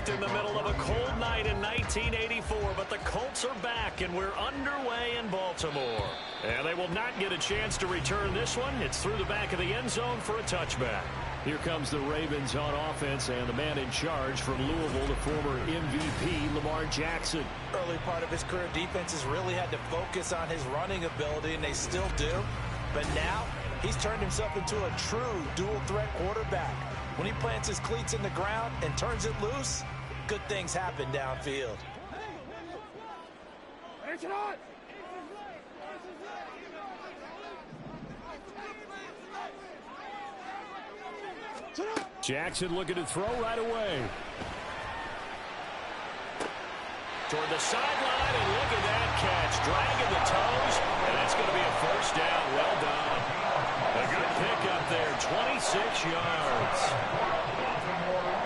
left in the middle of a cold night in 1984, but the Colts are back, and we're underway in Baltimore. And they will not get a chance to return this one. It's through the back of the end zone for a touchback. Here comes the Ravens on offense, and the man in charge from Louisville, the former MVP, Lamar Jackson. Early part of his career, defenses really had to focus on his running ability, and they still do. But now, he's turned himself into a true dual-threat quarterback. When he plants his cleats in the ground and turns it loose, good things happen downfield. Jackson looking to throw right away. Toward the sideline, and look at that catch. Dragging the toes, and that's going to be a first down. Well done. A good pickup there, 26 yards.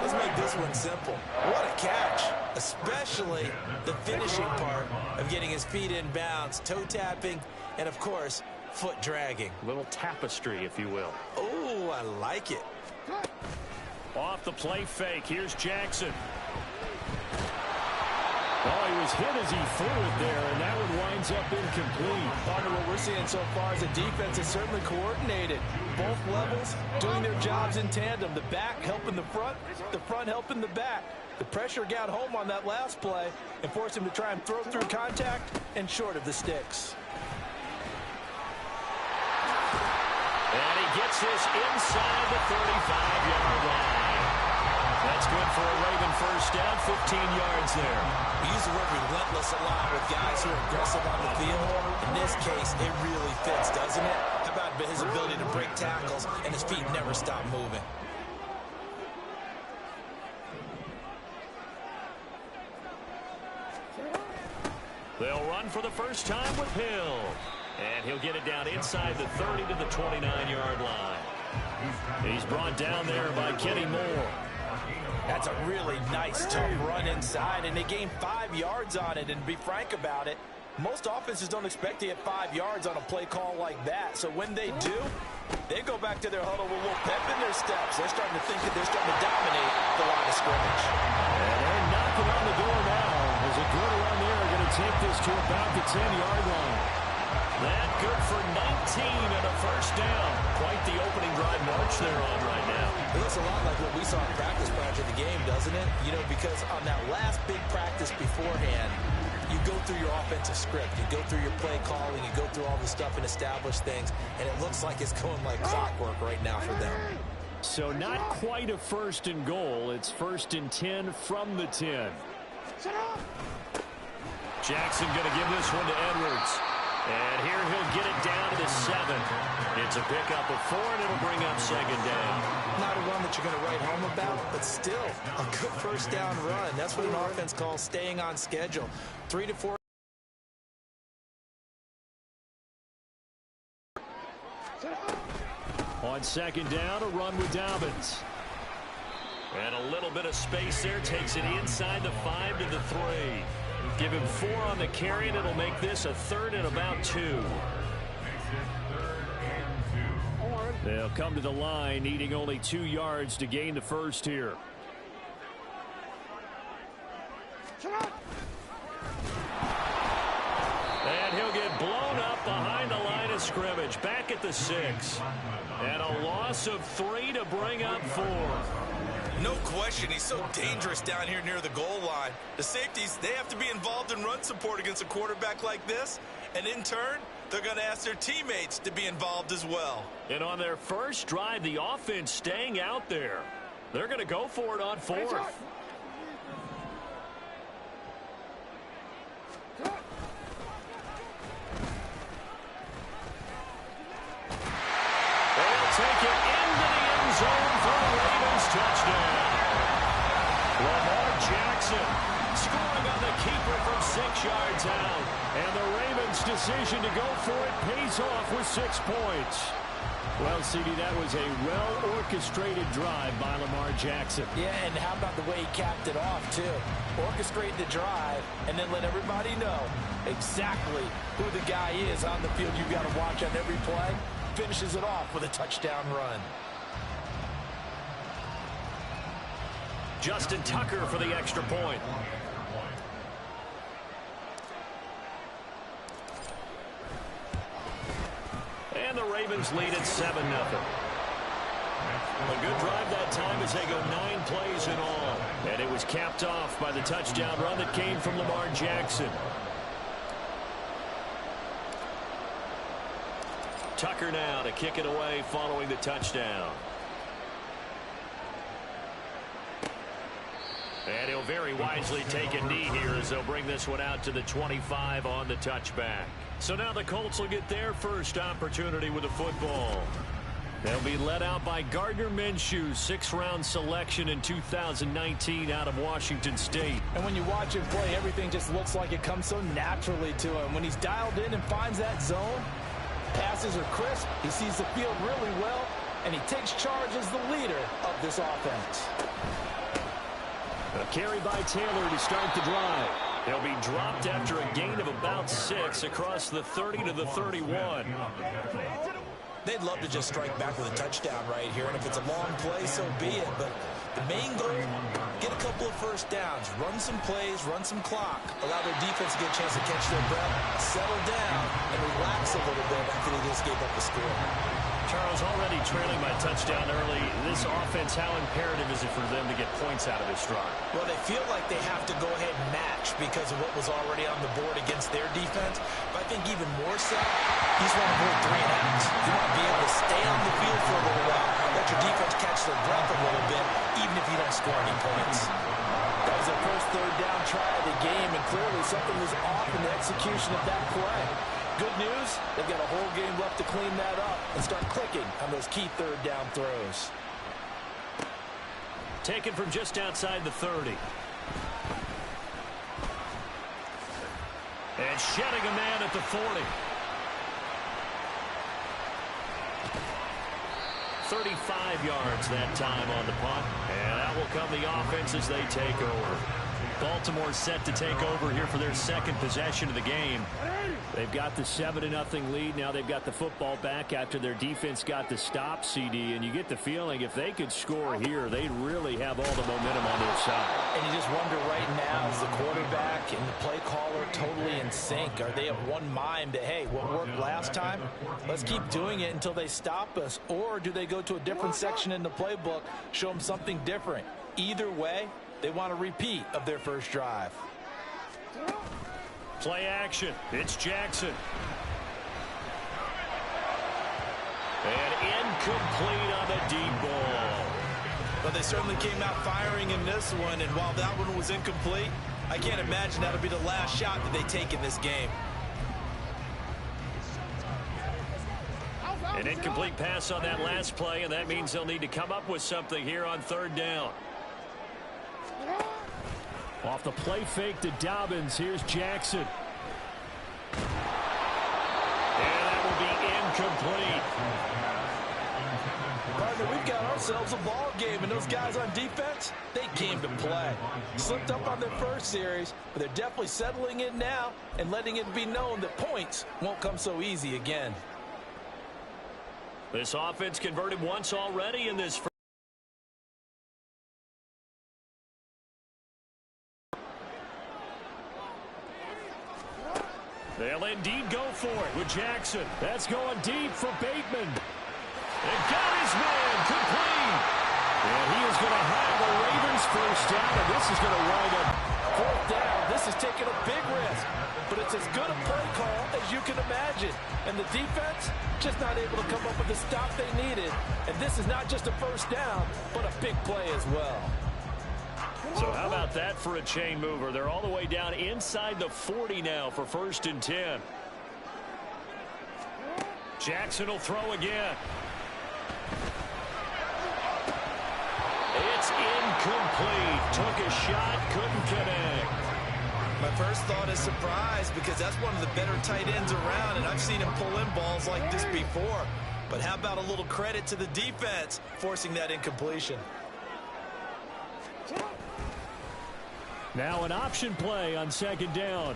Let's make this one simple. What a catch, especially the finishing part of getting his feet in bounds, toe tapping, and, of course, foot dragging. Little tapestry, if you will. Oh, I like it. Off the play fake. Here's Jackson. Oh, he was hit as he threw it there, and that one winds up incomplete. Partner, what we're seeing so far is the defense is certainly coordinated. Both levels doing their jobs in tandem. The back helping the front helping the back. The pressure got home on that last play and forced him to try and throw through contact and short of the sticks. And he gets this inside the 35-yard line. That's good for a Raven first down, 15 yards there. We use the word relentless a lot with guys who are aggressive on the field. In this case, it really fits, doesn't it? How about his ability to break tackles and his feet never stop moving? They'll run for the first time with Hill. And he'll get it down inside the 30 to the 29-yard line. He's brought down there by Kenny Moore. That's a really nice, tough run inside, and they gained 5 yards on it. And to be frank about it, most offenses don't expect to get 5 yards on a play call like that. So when they do, they go back to their huddle with a little pep in their steps. They're starting to think that they're starting to dominate the line of scrimmage. And they're knocking on the door now. There's a good run there. Going to take this to about the 10-yard line. That good for 19 and a first down. Quite the opening drive march they're on right now. It looks a lot like what we saw in practice prior to the game, doesn't it? You know, because on that last big practice beforehand, you go through your offensive script. You go through your play calling. You go through all the stuff and establish things. And it looks like it's going like clockwork right now for them. So not quite a first and goal. It's first and 10 from the 10. Jackson going to give this one to Edwards. And here he'll get it down to the 7. It's a pickup of 4, and it'll bring up second down. Not a run that you're going to write home about, but still a good first down run. That's what an offense calls staying on schedule. 3 to 4. On second down, a run with Dobbins. And a little bit of space there. Takes it inside the 5 to the 3. Give him 4 on the carry, and it'll make this a 3rd and about 2. They'll come to the line, needing only 2 yards to gain the first here. And he'll get blown up behind the line of scrimmage. Back at the 6. And a loss of 3 to bring up 4. No question, he's so dangerous down here near the goal line. The safeties, they have to be involved in run support against a quarterback like this. And in turn, they're going to ask their teammates to be involved as well. And on their first drive, the offense staying out there. They're going to go for it on 4th. They'll take it into the end zone for a Ravens touchdown. Lamar Jackson scoring on the keeper from 6 yards out. And the Ravens' decision to go for it pays off with 6 points. Well, CD, that was a well-orchestrated drive by Lamar Jackson. Yeah, and how about the way he capped it off, too? Orchestrate the drive and then let everybody know exactly who the guy is on the field you've got to watch on every play. Finishes it off with a touchdown run. Justin Tucker for the extra point. And the Ravens lead at 7-0. A good drive that time as they go 9 plays in all. And it was capped off by the touchdown run that came from Lamar Jackson. Tucker now to kick it away following the touchdown. And he'll very wisely take a knee here as they'll bring this one out to the 25 on the touchback. So now the Colts will get their first opportunity with the football. They'll be led out by Gardner Minshew, 6th-round selection in 2019 out of Washington State. And when you watch him play, everything just looks like it comes so naturally to him. When he's dialed in and finds that zone, passes are crisp, he sees the field really well, and he takes charge as the leader of this offense. A carry by Taylor to start the drive. They'll be dropped after a gain of about 6 across the 30 to the 31. They'd love to just strike back with a touchdown right here, and if it's a long play, so be it. But the main goal, get a couple of first downs, run some plays, run some clock, allow their defense to get a chance to catch their breath, settle down, and relax a little bit after they just gave up the score. Charles, already trailing by touchdown early. This offense, how imperative is it for them to get points out of this drive? Well, they feel like they have to go ahead and match because of what was already on the board against their defense. But I think even more so, you just want to avoid 3 and outs. You want to be able to stay on the field for a little while, let your defense catch their breath a little bit, even if you don't score any points. That was their first 3rd down try of the game, and clearly something was off in the execution of that play. Good news, they've got a whole game left to clean that up and start clicking on those key 3rd down throws. Taken from just outside the 30. And shedding a man at the 40. 35 yards that time on the punt. And out will come the offense as they take over. Baltimore set to take over here for their 2nd possession of the game. They've got the 7-0 lead. Now they've got the football back after their defense got the stop, CD. And you get the feeling if they could score here, they'd really have all the momentum on their side. And you just wonder right now, is the quarterback and the play caller totally in sync? Are they of one mind that, hey, what worked last time, let's keep doing it until they stop us? Or do they go to a different section in the playbook, show them something different? Either way, they want a repeat of their first drive. Play action. It's Jackson. And incomplete on the deep ball. But they certainly came out firing in this one, and while that one was incomplete, I can't imagine that'll be the last shot that they take in this game. An incomplete pass on that last play, and that means they'll need to come up with something here on 3rd down. Off the play fake to Dobbins, here's Jackson. And that will be incomplete. Partner, we've got ourselves a ball game, and those guys on defense, they came to play. Slipped up on their first series, but they're definitely settling in now and letting it be known that points won't come so easy again. This offense converted once already in this. They'll indeed go for it with Jackson. That's going deep for Bateman. And got his man complete. And he is going to have a Ravens first down, and this is going to wind up 4th down. This is taking a big risk, but it's as good a play call as you can imagine. And the defense just not able to come up with the stop they needed. And this is not just a first down, but a big play as well. So how about that for a chain mover? They're all the way down inside the 40 now for 1st and 10. Jackson will throw again. It's incomplete. Took a shot, couldn't connect. My first thought is surprise because that's one of the better tight ends around, and I've seen him pull in balls like this before. But how about a little credit to the defense forcing that incompletion? Now an option play on 2nd down.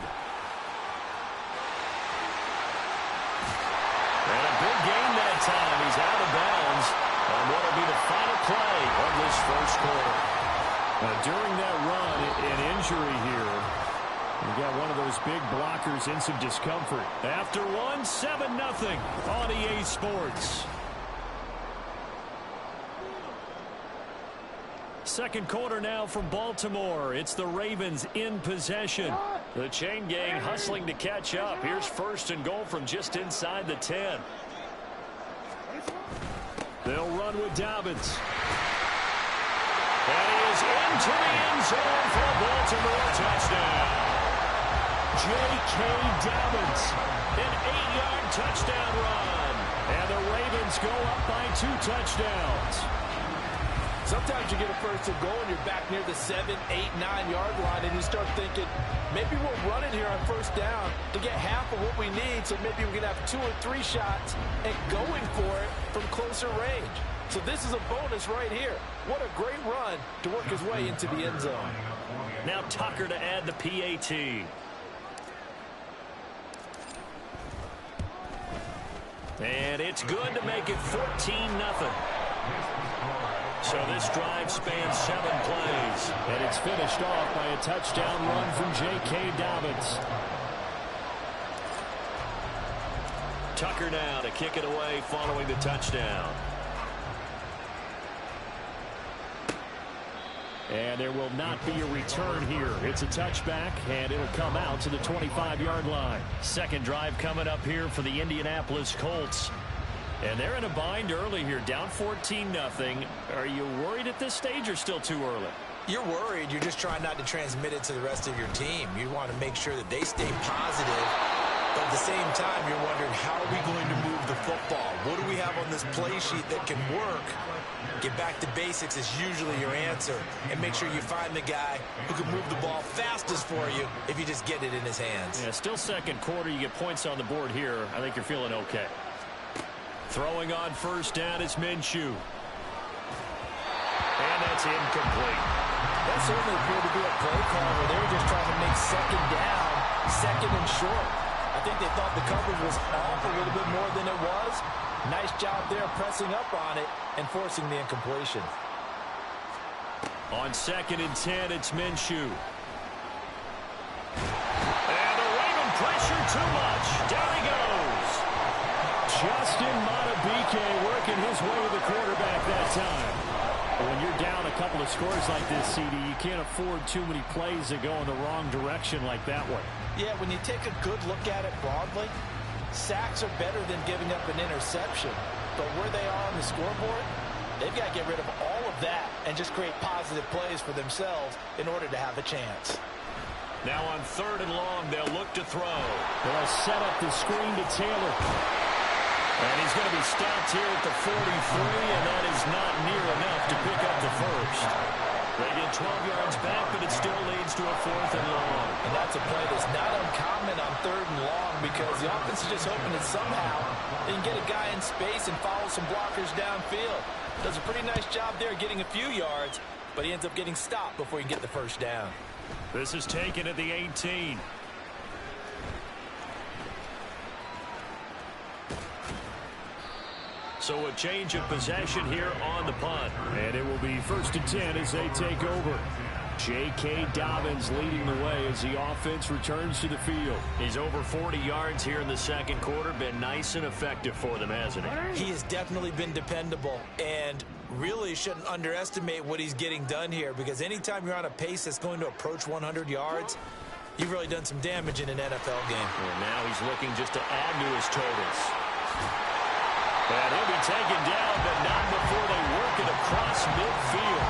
And a big gain that time. He's out of bounds on what will be the final play of this first quarter. During that run, an injury here. You got one of those big blockers in some discomfort. After one, 7-0 on EA Sports. Second quarter now from Baltimore. It's the Ravens in possession. The chain gang hustling to catch up. Here's first and goal from just inside the 10. They'll run with Dobbins. And he is into the end zone for a Baltimore touchdown. J.K. Dobbins, an 8-yard touchdown run. And the Ravens go up by 2 touchdowns. Sometimes you get a first and goal and you're back near the 7, 8, 9-yard line and you start thinking, maybe we'll run it here on first down to get half of what we need, so maybe we can have 2 or 3 shots and going for it from closer range. So this is a bonus right here. What a great run to work his way into the end zone. Now Tucker to add the PAT. And it's good to make it 14-0. So this drive spans 7 plays. And it's finished off by a touchdown run from J.K. Dobbins. Tucker now to kick it away following the touchdown. And there will not be a return here. It's a touchback, and it'll come out to the 25-yard line. Second drive coming up here for the Indianapolis Colts. And they're in a bind early here, down 14-0. Are you worried at this stage or still too early? You're worried. You're just trying not to transmit it to the rest of your team. You want to make sure that they stay positive. But at the same time, you're wondering, how are we going to move the football? What do we have on this play sheet that can work? Get back to basics is usually your answer. And make sure you find the guy who can move the ball fastest for you if you just get it in his hands. Yeah, still second quarter. You get points on the board here. I think you're feeling okay. Throwing on first down is Minshew. And that's incomplete. That certainly appeared to be a play call where they were just trying to make second down, second and short. I think they thought the coverage was off a little bit more than it was. Nice job there pressing up on it and forcing the incompletion. On 2nd and 10, it's Minshew. And the Raven pressure too much. Down he goes. Justin Madubuike working his way to the quarterback that time. When you're down a couple of scores like this, CD, you can't afford too many plays that go in the wrong direction like that one. Yeah, when you take a good look at it broadly, sacks are better than giving up an interception. But where they are on the scoreboard, they've got to get rid of all of that and just create positive plays for themselves in order to have a chance. Now on 3rd and long, they'll look to throw. They'll set up the screen to Taylor. And he's going to be stopped here at the 43, and that is not near enough to pick up the first. They get 12 yards back, but it still leads to a 4th and long. And that's a play that's not uncommon on 3rd and long because the offense is just hoping that somehow they can get a guy in space and follow some blockers downfield. Does a pretty nice job there getting a few yards, but he ends up getting stopped before he can get the first down. This is taken at the 18. So a change of possession here on the punt. And it will be 1st and 10 as they take over. J.K. Dobbins leading the way as the offense returns to the field. He's over 40 yards here in the second quarter. Been nice and effective for them, hasn't he? He has definitely been dependable and really shouldn't underestimate what he's getting done here because anytime you're on a pace that's going to approach 100 yards, you've really done some damage in an NFL game. And now he's looking just to add to his totals. And he'll be taken down, but not before they work it across midfield.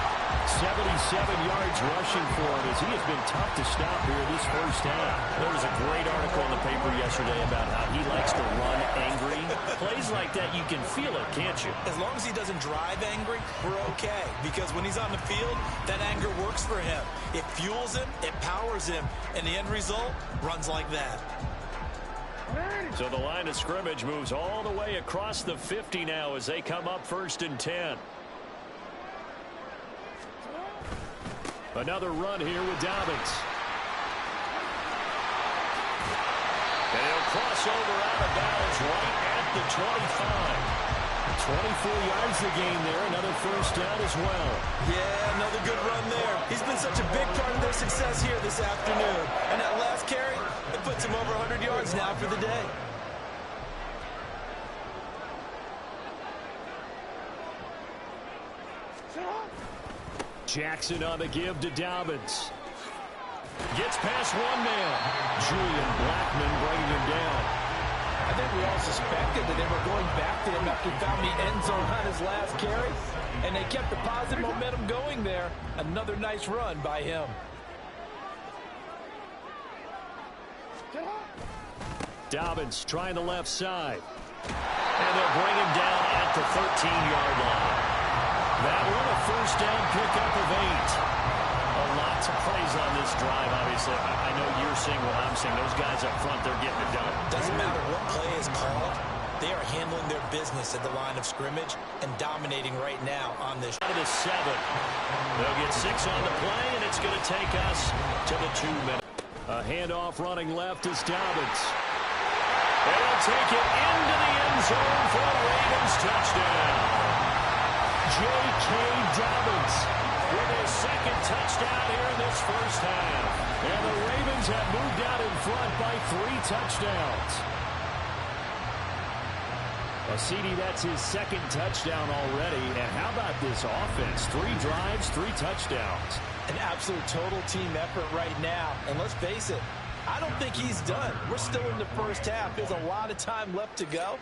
77 yards rushing for him as he has been tough to stop here this first half. There was a great article in the paper yesterday about how he likes to run angry. Plays like that, you can feel it, can't you? As long as he doesn't drive angry, we're okay. Because when he's on the field, that anger works for him. It fuels him, it powers him, and the end result runs like that. So the line of scrimmage moves all the way across the 50 now as they come up 1st and 10. Another run here with Dobbins. And he'll cross over out of bounds right at the 25. 24 yards to gain there. Another first down as well. Yeah, another good run there. He's been such a big part of their success here this afternoon. And that last carry, it puts him over 100 yards now for the day. Jackson on the give to Dobbins. Gets past one man. Julian Blackmon bringing him down. I think we all suspected that they were going back to him after he found the end zone on his last carry. And they kept the positive momentum going there. Another nice run by him. Dobbins trying the left side. And they'll bring him down at the 13-yard line. That one a first down pickup of 8. Lots of plays on this drive, obviously. I know you're seeing what I'm seeing. Those guys up front, they're getting it done. Doesn't matter what play is called. They are handling their business at the line of scrimmage and dominating right now on this. Out of the 7. They'll get 6 on the play, and it's going to take us to the 2-minute. A handoff running left is Dobbins. They'll take it into the end zone for a Ravens touchdown. J.K. Dobbins with his second touchdown here in this first half. And the Ravens have moved out in front by 3 touchdowns. Well, CD, that's his second touchdown already. And how about this offense? 3 drives, 3 touchdowns. An absolute total team effort right now. And let's face it, I don't think he's done. We're still in the first half. There's a lot of time left to go.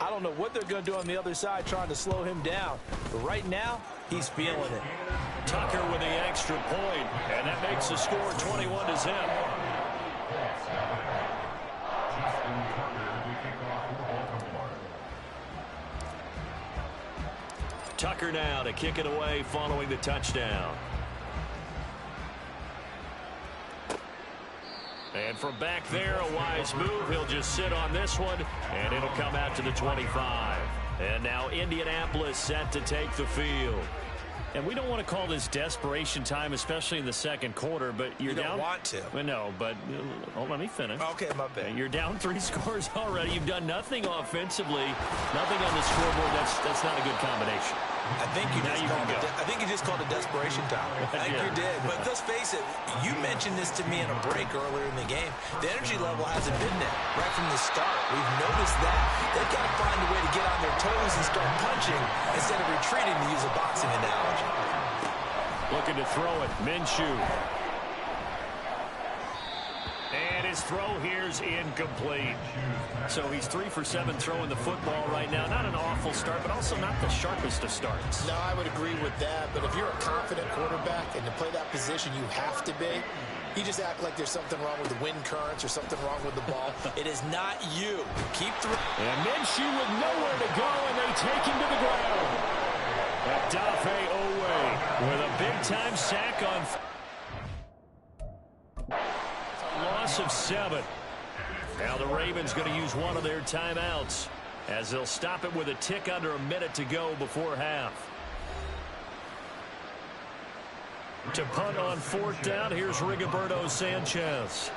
I don't know what they're going to do on the other side trying to slow him down. But right now, he's feeling it. Tucker with the extra point, and that makes the score 21-0. Tucker now to kick it away following the touchdown. And from back there, a wise move. He'll just sit on this one, and it'll come out to the 25. And now Indianapolis set to take the field. And we don't want to call this desperation time, especially in the second quarter, but you're down. You don't want to. No, but let me finish. Okay, my bad. You're down 3 scores already. You've done nothing offensively, nothing on the scoreboard. That's not a good combination. I think you just called it desperation time. I think you did. But let's face it, you mentioned this to me in a break earlier in the game. The energy level hasn't been there right from the start. We've noticed that. They've got to find a way to get on their toes and start punching instead of retreating, to use a boxing analogy. Looking to throw it. Minshew. And his throw here's incomplete. So he's 3 for 7 throwing the football right now. Not an awful start, but also not the sharpest of starts. No, I would agree with that. But if you're a confident quarterback and to play that position, you have to be. You just act like there's something wrong with the wind currents or something wrong with the ball. It is not you. Keep throwing. And Minshew with nowhere to go, and they take him to the ground. Dafe Owe with a big-time sack on loss of 7. Now the Ravens going to use one of their timeouts as they'll stop it with a tick under a minute to go before half. To punt on 4th down, here's Rigoberto Sanchez.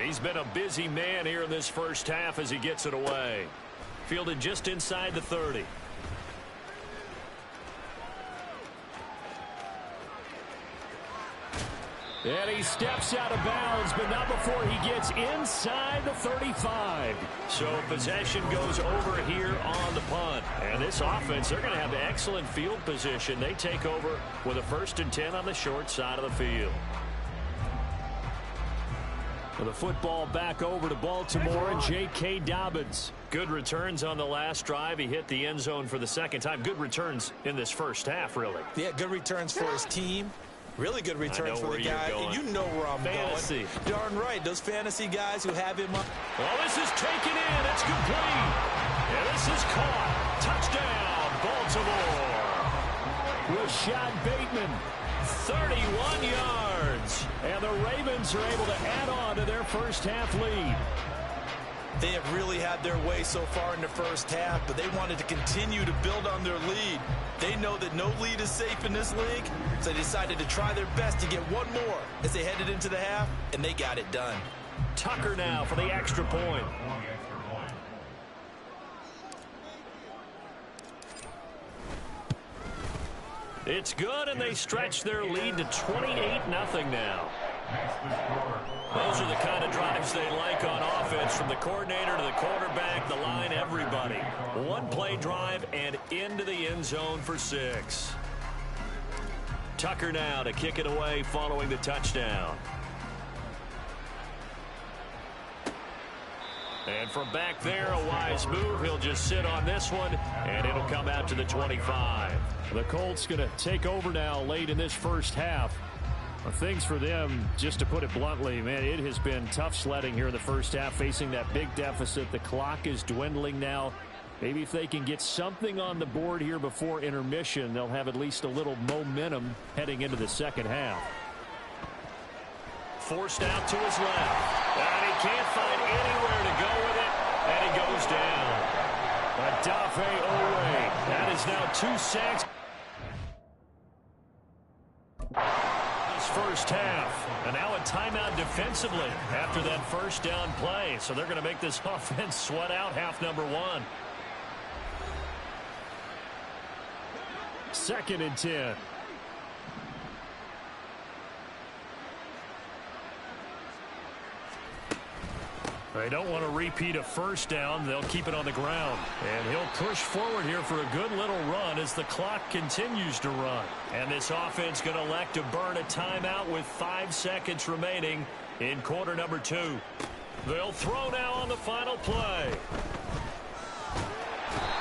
He's been a busy man here in this first half as he gets it away. Fielded just inside the 30. And he steps out of bounds, but not before he gets inside the 35. So possession goes over here on the punt. And this offense, they're going to have excellent field position. They take over with a 1st and 10 on the short side of the field. With the football back over to Baltimore and J.K. Dobbins. Good returns on the last drive. He hit the end zone for the second time. Good returns in this first half, really. Yeah, good returns for his team. Really good returns for the guy. And you know where I'm fantasy. Going. Darn right. Those fantasy guys who have him up. Well, this is taken in. It's complete. And this is caught. Touchdown, Baltimore. Rashad Bateman, 31 yards. And the Ravens are able to add on to their first half lead. They have really had their way so far in the first half, but they wanted to continue to build on their lead. They know that no lead is safe in this league, so they decided to try their best to get one more as they headed into the half, and they got it done. Tucker now for the extra point. It's good, and they stretch their lead to 28-0 now. Those are the kind of drives they like on offense, from the coordinator to the quarterback, the line, everybody. One-play drive and into the end zone for 6. Tucker now to kick it away following the touchdown. And from back there, a wise move. He'll just sit on this one, and it'll come out to the 25. The Colts going to take over now late in this first half. Things for them, just to put it bluntly, man, it has been tough sledding here in the first half, facing that big deficit. The clock is dwindling now. Maybe if they can get something on the board here before intermission, they'll have at least a little momentum heading into the second half. Forced out to his left. And he can't find anywhere to go with it. And he goes down. Adafe Owe. That is now 2 sacks. This first half. And now a timeout defensively after that first down play. So they're going to make this offense sweat out half number 1. 2nd and 10. They don't want to repeat a first down. They'll keep it on the ground. And he'll push forward here for a good little run as the clock continues to run. And this offense going to elect to burn a timeout with 5 seconds remaining in quarter number 2. They'll throw now on the final play.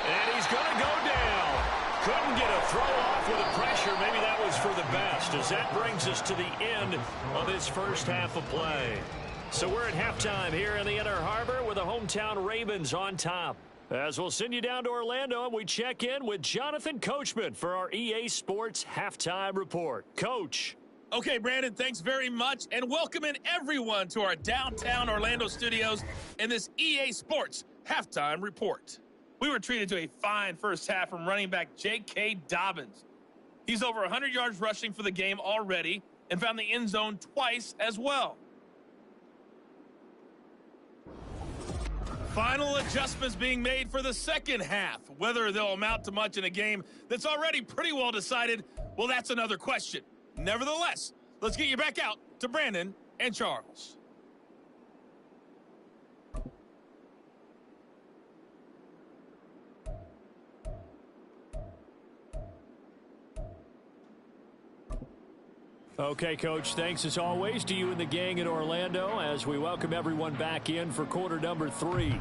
And he's going to go down. Couldn't get a throw off with the pressure. Maybe that was for the best, as that brings us to the end of this first half of play. So we're at halftime here in the Inner Harbor with the hometown Ravens on top. As we'll send you down to Orlando, and we check in with Jonathan Coachman for our EA Sports Halftime Report. Coach. Okay, Brandon, thanks very much, and welcome in everyone to our downtown Orlando studios in this EA Sports Halftime Report. We were treated to a fine first half from running back J.K. Dobbins. He's over 100 yards rushing for the game already and found the end zone twice as well. Final adjustments being made for the second half. Whether they'll amount to much in a game that's already pretty well decided, well, that's another question. Nevertheless, let's get you back out to Brandon and Charles. Okay, Coach, thanks as always to you and the gang in Orlando as we welcome everyone back in for quarter number 3.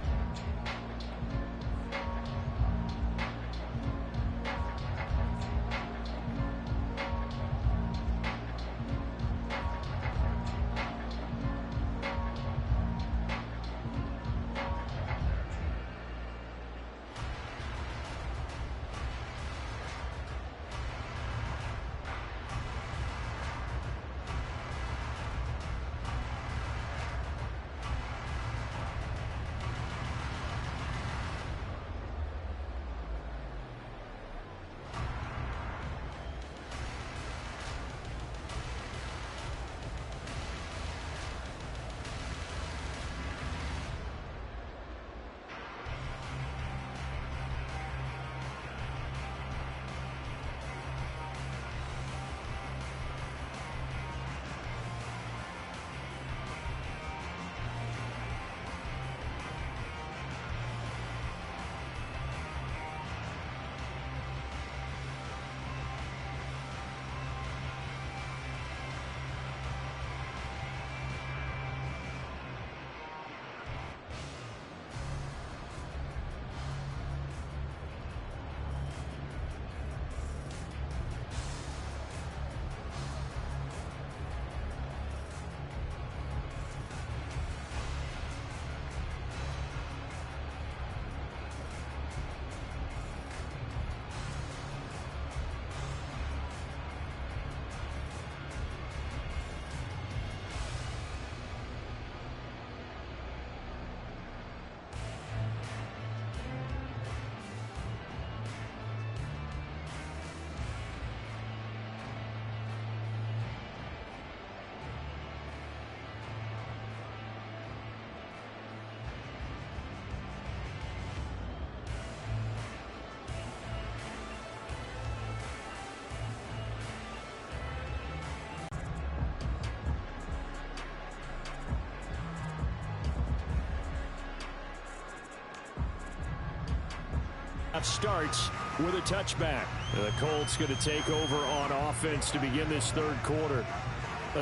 Starts with a touchback. The Colts going to take over on offense to begin this third quarter.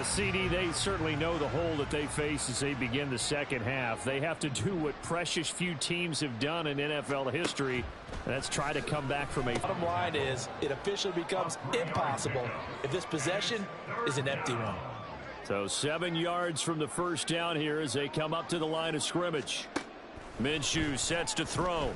CD, they certainly know the hole that they face as they begin the second half. They have to do what precious few teams have done in NFL history. That's try to come back from a... Bottom line is, it officially becomes impossible if this possession is an empty one. So 7 yards from the first down here as they come up to the line of scrimmage. Minshew sets to throw.